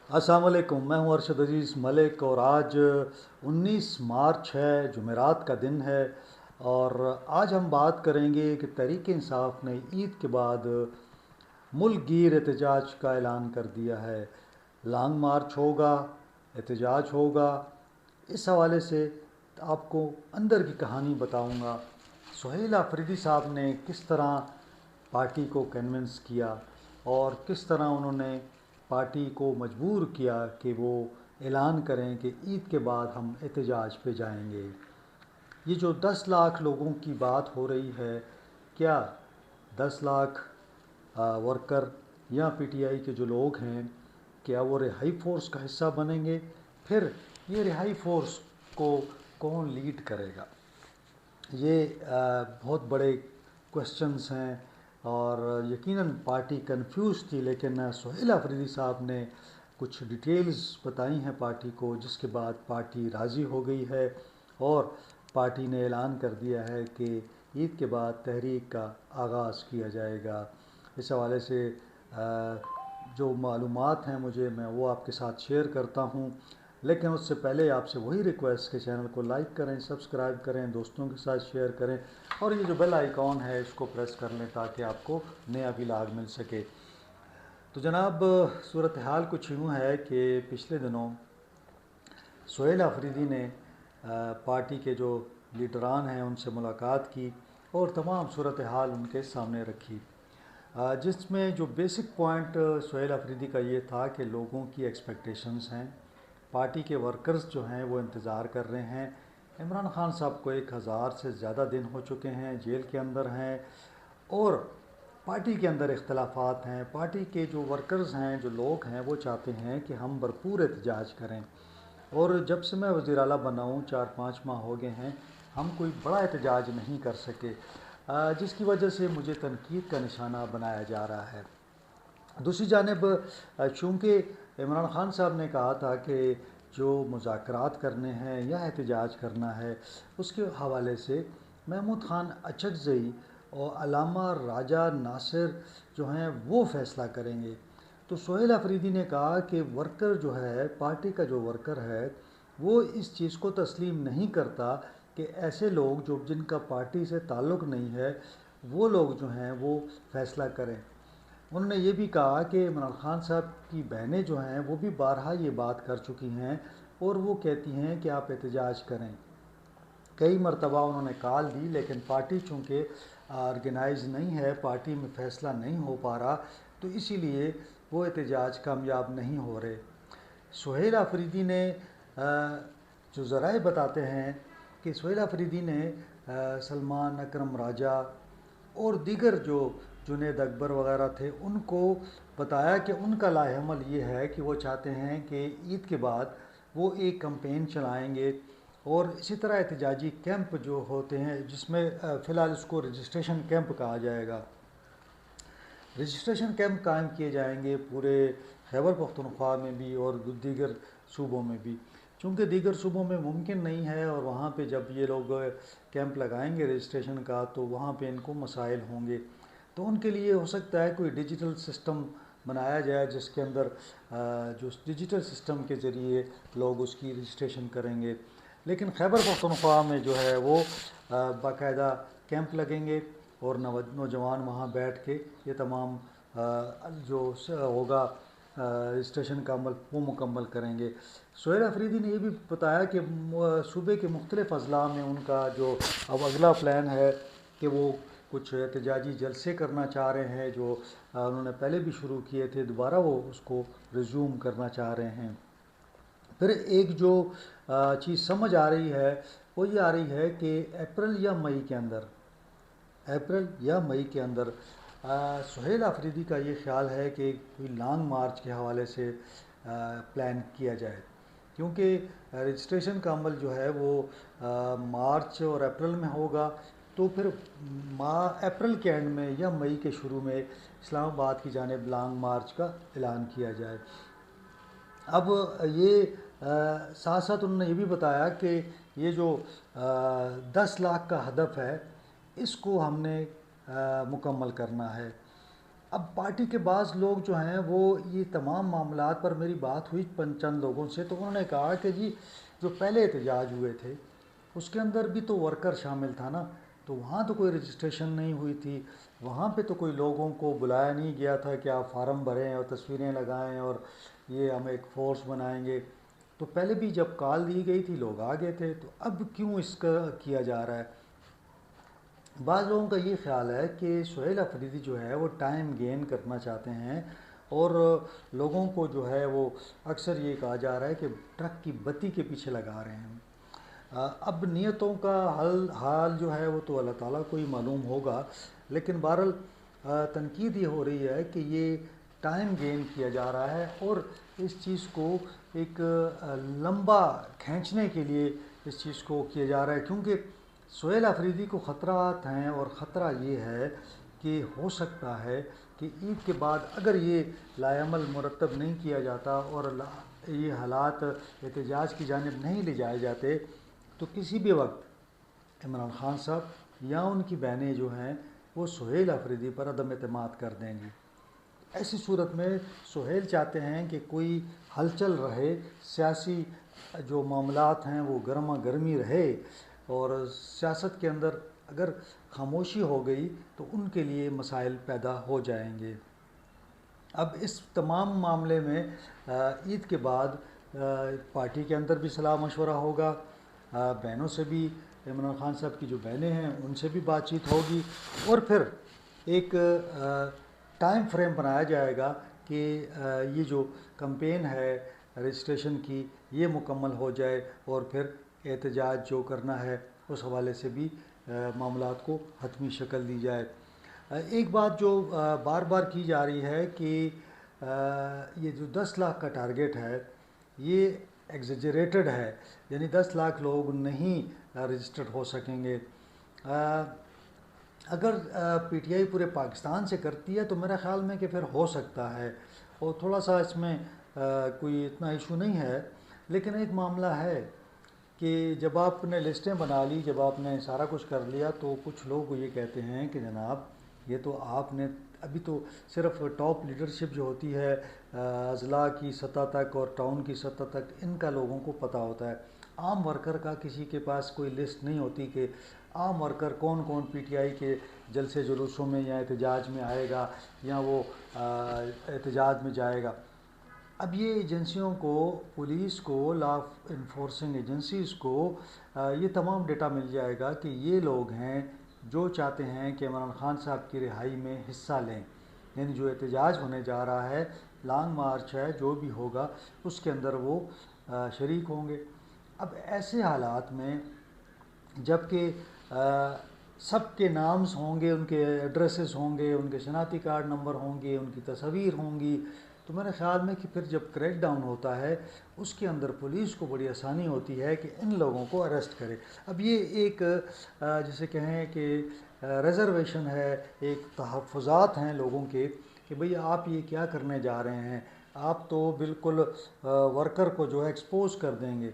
السلام علیکم، میں ہوں ارشد عزیز ملک، اور آج 19 مارچ ہے، جمعرات کا دن ہے۔ اور آج ہم بات کریں گے کہ تحریک انصاف نے عید کے بعد ملک گیر احتجاج کا اعلان کر دیا ہے۔ لانگ مارچ ہوگا، احتجاج ہوگا۔ اس حوالے سے آپ کو اندر کی کہانی بتاؤں گا۔ سہیل آفریدی صاحب نے کس طرح پارٹی کو کنونس کیا اور کس طرح انہوں نے پارٹی کو مجبور کیا کہ وہ اعلان کریں کہ عید کے بعد ہم احتجاج پہ جائیں گے۔ یہ جو 10 لاکھ لوگوں کی بات ہو رہی ہے، کیا 10 لاکھ ورکر یا پی ٹی آئی کے جو لوگ ہیں، کیا وہ رہائی فورس کا حصہ بنیں گے؟ پھر یہ رہائی فورس کو کون لیڈ کرے گا؟ یہ بہت بڑے کوشچنز ہیں، اور یقیناً پارٹی کنفیوز تھی، لیکن سہیل آفریدی صاحب نے کچھ ڈیٹیلز بتائی ہیں پارٹی کو، جس کے بعد پارٹی راضی ہو گئی ہے، اور پارٹی نے اعلان کر دیا ہے کہ عید کے بعد تحریک کا آغاز کیا جائے گا۔ اس حوالے سے جو معلومات ہیں میں وہ آپ کے ساتھ شیئر کرتا ہوں، لیکن اس سے پہلے آپ سے وہی ریکویسٹ کہ چینل کو لائک کریں، سبسکرائب کریں، دوستوں کے ساتھ شیئر کریں، اور یہ جو بیل آئیکن ہے اس کو پریس کر لیں تاکہ آپ کو نیا ولاگ مل سکے۔ تو جناب، صورتحال کچھ یوں ہے کہ پچھلے دنوں سہیل آفریدی نے پارٹی کے جو لیڈران ہیں ان سے ملاقات کی اور تمام صورتحال ان کے سامنے رکھی، جس میں جو بیسک پوائنٹ سہیل آفریدی کا یہ تھا کہ لوگوں کی ایکسپیکٹیشنز ہیں، پارٹی کے ورکرز جو ہیں وہ انتظار کر رہے ہیں۔ عمران خان صاحب کو 1000 سے زیادہ دن ہو چکے ہیں، جیل کے اندر ہیں، اور پارٹی کے اندر اختلافات ہیں۔ پارٹی کے جو ورکرز ہیں، جو لوگ ہیں، وہ چاہتے ہیں کہ ہم بھرپور احتجاج کریں، اور جب سے میں وزیر اعلیٰ بنا ہوں 4-5 ماہ ہو گئے ہیں، ہم کوئی بڑا احتجاج نہیں کر سکے، جس کی وجہ سے مجھے تنقید کا نشانہ بنایا جا رہا ہے۔ دوسری جانب چونکہ عمران خان صاحب نے کہا تھا کہ جو مذاکرات کرنے ہیں یا احتجاج کرنا ہے، اس کے حوالے سے محمود خان اچکزئی اور علامہ راجہ ناصر جو ہیں وہ فیصلہ کریں گے۔ تو سہیل آفریدی نے کہا کہ ورکر جو ہے، پارٹی کا جو ورکر ہے، وہ اس چیز کو تسلیم نہیں کرتا کہ ایسے لوگ جن کا پارٹی سے تعلق نہیں ہے، وہ لوگ جو ہیں وہ فیصلہ کریں۔ انہوں نے یہ بھی کہا کہ عمران خان صاحب کی بہنیں جو ہیں وہ بھی بارہا یہ بات کر چکی ہیں، اور وہ کہتی ہیں کہ آپ احتجاج کریں۔ کئی مرتبہ انہوں نے کال دی، لیکن پارٹی چونکہ آرگنائز نہیں ہے، پارٹی میں فیصلہ نہیں ہو پا رہا، تو اسی لیے وہ احتجاج کامیاب نہیں ہو رہے۔ سہیل آفریدی نے جو ذرائع بتاتے ہیں کہ سہیل آفریدی نے سلمان اکرم راجہ اور دیگر جو جنید اکبر وغیرہ تھے ان کو بتایا کہ ان کا لائحہ عمل یہ ہے کہ وہ چاہتے ہیں کہ عید کے بعد وہ ایک کمپین چلائیں گے، اور اسی طرح احتجاجی کیمپ جو ہوتے ہیں، جس میں فی الحال اس کو رجسٹریشن کیمپ کہا جائے گا، رجسٹریشن کیمپ قائم کیے جائیں گے پورے خیبر پختونخوا میں بھی اور دیگر صوبوں میں بھی۔ چونکہ دیگر صوبوں میں ممکن نہیں ہے، اور وہاں پہ جب یہ لوگ کیمپ لگائیں گے رجسٹریشن کا تو وہاں پہ ان کو مسائل ہوں گے، تو ان کے لیے ہو سکتا ہے کوئی ڈیجیٹل سسٹم بنایا جائے، جس کے اندر جو ڈیجیٹل سسٹم کے ذریعے لوگ اس کی رجسٹریشن کریں گے۔ لیکن خیبر پختونخوا میں جو ہے وہ باقاعدہ کیمپ لگیں گے، اور نوجوان وہاں بیٹھ کے یہ تمام جو ہوگا رجسٹریشن کا عمل وہ مکمل کریں گے۔ سہیل آفریدی نے یہ بھی بتایا کہ صوبے کے مختلف اضلاع میں ان کا جو اب اگلا پلان ہے کہ وہ کچھ احتجاجی جلسے کرنا چاہ رہے ہیں، جو انہوں نے پہلے بھی شروع کیے تھے، دوبارہ وہ اس کو ریزیوم کرنا چاہ رہے ہیں۔ پھر ایک جو چیز سمجھ آ رہی ہے وہ یہ آ رہی ہے کہ اپریل یا مئی کے اندر سہیل آفریدی کا یہ خیال ہے کہ کوئی لانگ مارچ کے حوالے سے پلان کیا جائے، کیونکہ رجسٹریشن کا عمل جو ہے وہ مارچ اور اپریل میں ہوگا، تو پھر اپریل کے اینڈ میں یا مئی کے شروع میں اسلام آباد کی جانب لانگ مارچ کا اعلان کیا جائے۔ اب یہ ساتھ ساتھ انہوں نے یہ بھی بتایا کہ یہ جو 10 لاکھ کا ہدف ہے، اس کو ہم نے مکمل کرنا ہے۔ اب پارٹی کے بعض لوگ جو ہیں وہ یہ تمام معاملات پر میری بات ہوئی چند لوگوں سے، تو انہوں نے کہا کہ جی جو پہلے احتجاج ہوئے تھے اس کے اندر بھی تو ورکر شامل تھا نا، تو وہاں تو کوئی رجسٹریشن نہیں ہوئی تھی، وہاں پہ تو کوئی لوگوں کو بلایا نہیں گیا تھا کہ آپ فارم بھریں اور تصویریں لگائیں اور یہ ہم ایک فورس بنائیں گے، تو پہلے بھی جب کال دی گئی تھی لوگ آ گئے تھے، تو اب کیوں اس کا کیا جا رہا ہے؟ بعض لوگوں کا یہ خیال ہے کہ سہیل افریدی جو ہے وہ ٹائم گین کرنا چاہتے ہیں، اور لوگوں کو جو ہے وہ اکثر یہ کہا جا رہا ہے کہ ٹرک کی بتی کے پیچھے لگا رہے ہیں۔ اب نیتوں کا حال جو ہے وہ تو اللہ تعالیٰ کو ہی معلوم ہوگا، لیکن بہرحال تنقید یہ ہو رہی ہے کہ یہ ٹائم گین کیا جا رہا ہے، اور اس چیز کو ایک لمبا کھینچنے کے لیے اس چیز کو کیا جا رہا ہے، کیونکہ سہیل افریدی کو خطرات ہیں، اور خطرہ یہ ہے کہ ہو سکتا ہے کہ عید کے بعد اگر یہ لائے عمل مرتب نہیں کیا جاتا اور یہ حالات احتجاج کی جانب نہیں لے جائے جاتے، تو کسی بھی وقت عمران خان صاحب یا ان کی بہنیں جو ہیں وہ سہیل افریدی پر عدم اعتماد کر دیں گی۔ ایسی صورت میں سہیل چاہتے ہیں کہ کوئی ہلچل رہے، سیاسی جو معاملات ہیں وہ گرما گرمی رہے، اور سیاست کے اندر اگر خاموشی ہو گئی تو ان کے لیے مسائل پیدا ہو جائیں گے۔ اب اس تمام معاملے میں عید کے بعد پارٹی کے اندر بھی صلاح مشورہ ہوگا، بہنوں سے بھی، عمران خان صاحب کی جو بہنیں ہیں ان سے بھی بات چیت ہوگی، اور پھر ایک ٹائم فریم بنایا جائے گا کہ یہ جو کمپین ہے رجسٹریشن کی یہ مکمل ہو جائے، اور پھر احتجاج جو کرنا ہے اس حوالے سے بھی معاملات کو حتمی شکل دی جائے۔ ایک بات جو بار بار کی جا رہی ہے کہ یہ جو 10 لاکھ کا ٹارگیٹ ہے یہ ایگزیجریٹڈ ہے، یعنی 10 لاکھ لوگ نہیں رجسٹرڈ ہو سکیں گے۔ اگر پی ٹی آئی پورے پاکستان سے کرتی ہے تو میرا خیال میں کہ پھر ہو سکتا ہے، اور تھوڑا سا اس میں کوئی اتنا ایشو نہیں ہے، لیکن ایک معاملہ ہے کہ جب آپ نے لسٹیں بنا لی، جب آپ نے سارا کچھ کر لیا، تو کچھ لوگ یہ کہتے ہیں کہ جناب یہ تو آپ نے ابھی تو صرف ٹاپ لیڈرشپ جو ہوتی ہے اضلاع کی سطح تک اور ٹاؤن کی سطح تک ان کا لوگوں کو پتہ ہوتا ہے، عام ورکر کا کسی کے پاس کوئی لسٹ نہیں ہوتی کہ عام ورکر کون کون پی ٹی آئی کے جلسے جلوسوں میں یا احتجاج میں آئے گا یا وہ احتجاج میں جائے گا۔ اب یہ ایجنسیوں کو، پولیس کو، لا انفورسنگ ایجنسیز کو یہ تمام ڈیٹا مل جائے گا کہ یہ لوگ ہیں جو چاہتے ہیں کہ عمران خان صاحب کی رہائی میں حصہ لیں، یعنی جو احتجاج ہونے جا رہا ہے، لانگ مارچ ہے، جو بھی ہوگا اس کے اندر وہ شریک ہوں گے۔ اب ایسے حالات میں جب کہ سب کے نامز ہوں گے، ان کے ایڈریسز ہوں گے، ان کے شناختی کارڈ نمبر ہوں گے، ان کی تصاویر ہوں گی، تو میرے خیال میں کہ پھر جب کریک ڈاؤن ہوتا ہے اس کے اندر پولیس کو بڑی آسانی ہوتی ہے کہ ان لوگوں کو اریسٹ کرے۔ اب یہ ایک جسے کہیں کہ ریزرویشن ہے، ایک تحفظات ہیں لوگوں کے کہ بھئی آپ یہ کیا کرنے جا رہے ہیں، آپ تو بالکل ورکر کو جو ہے ایکسپوز کر دیں گے۔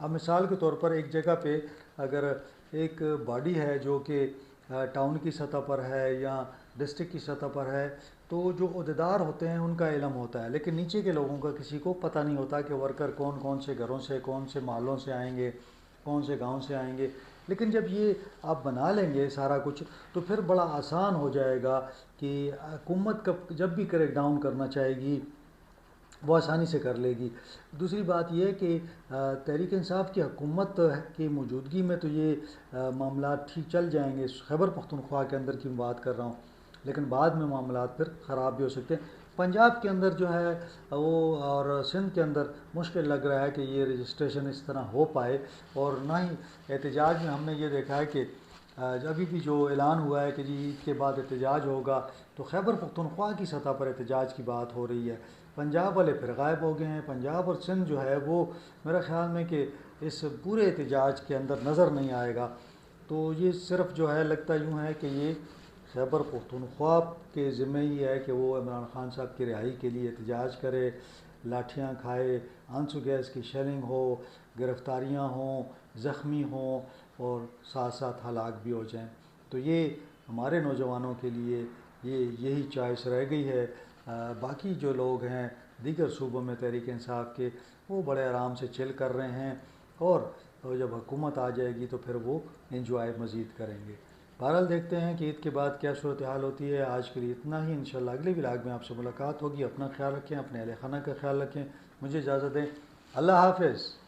اب مثال کے طور پر ایک جگہ پہ اگر ایک باڈی ہے جو کہ ٹاؤن کی سطح پر ہے یا ڈسٹرکٹ کی سطح پر ہے، تو جو عہدیدار ہوتے ہیں ان کا علم ہوتا ہے، لیکن نیچے کے لوگوں کا کسی کو پتہ نہیں ہوتا کہ ورکر کون کون سے گھروں سے، کون سے محلوں سے آئیں گے، کون سے گاؤں سے آئیں گے۔ لیکن جب یہ آپ بنا لیں گے سارا کچھ تو پھر بڑا آسان ہو جائے گا کہ حکومت جب بھی کریک ڈاؤن کرنا چاہے گی وہ آسانی سے کر لے گی۔ دوسری بات یہ ہے کہ تحریک انصاف کی حکومت کی موجودگی میں تو یہ معاملات ٹھیک چل جائیں گے، خیبر پختونخوا کے اندر کی بات کر رہا ہوں، لیکن بعد میں معاملات پھر خراب بھی ہو سکتے ہیں۔ پنجاب کے اندر جو ہے وہ اور سندھ کے اندر مشکل لگ رہا ہے کہ یہ رجسٹریشن اس طرح ہو پائے، اور نہ ہی احتجاج میں ہم نے یہ دیکھا ہے کہ ابھی بھی جو اعلان ہوا ہے کہ جی عید کے بعد احتجاج ہوگا، تو خیبر پختونخوا کی سطح پر احتجاج کی بات ہو رہی ہے، پنجاب والے پھر غائب ہو گئے ہیں۔ پنجاب اور سندھ جو ہے وہ میرا خیال میں کہ اس پورے احتجاج کے اندر نظر نہیں آئے گا، تو یہ صرف جو ہے لگتا یوں ہے کہ یہ خیبر پختونخوا کے ذمہ ہی ہے کہ وہ عمران خان صاحب کی رہائی کے لیے احتجاج کرے، لاٹھیاں کھائے، آنسو گیس کی شیلنگ ہو، گرفتاریاں ہوں، زخمی ہوں، اور ساتھ ساتھ ہلاک بھی ہو جائیں۔ تو یہ ہمارے نوجوانوں کے لیے یہی چوائس رہ گئی ہے۔ باقی جو لوگ ہیں دیگر صوبوں میں تحریک انصاف کے، وہ بڑے آرام سے چل کر رہے ہیں، اور جب حکومت آ جائے گی تو پھر وہ انجوائے مزید کریں گے۔ بہرحال دیکھتے ہیں کہ عید کے بعد کیا صورتحال ہوتی ہے۔ آج کے لیے اتنا ہی، انشاءاللہ اگلے ولاگ میں آپ سے ملاقات ہوگی۔ اپنا خیال رکھیں، اپنے اہل خانہ کا خیال رکھیں۔ مجھے اجازت دیں، اللہ حافظ۔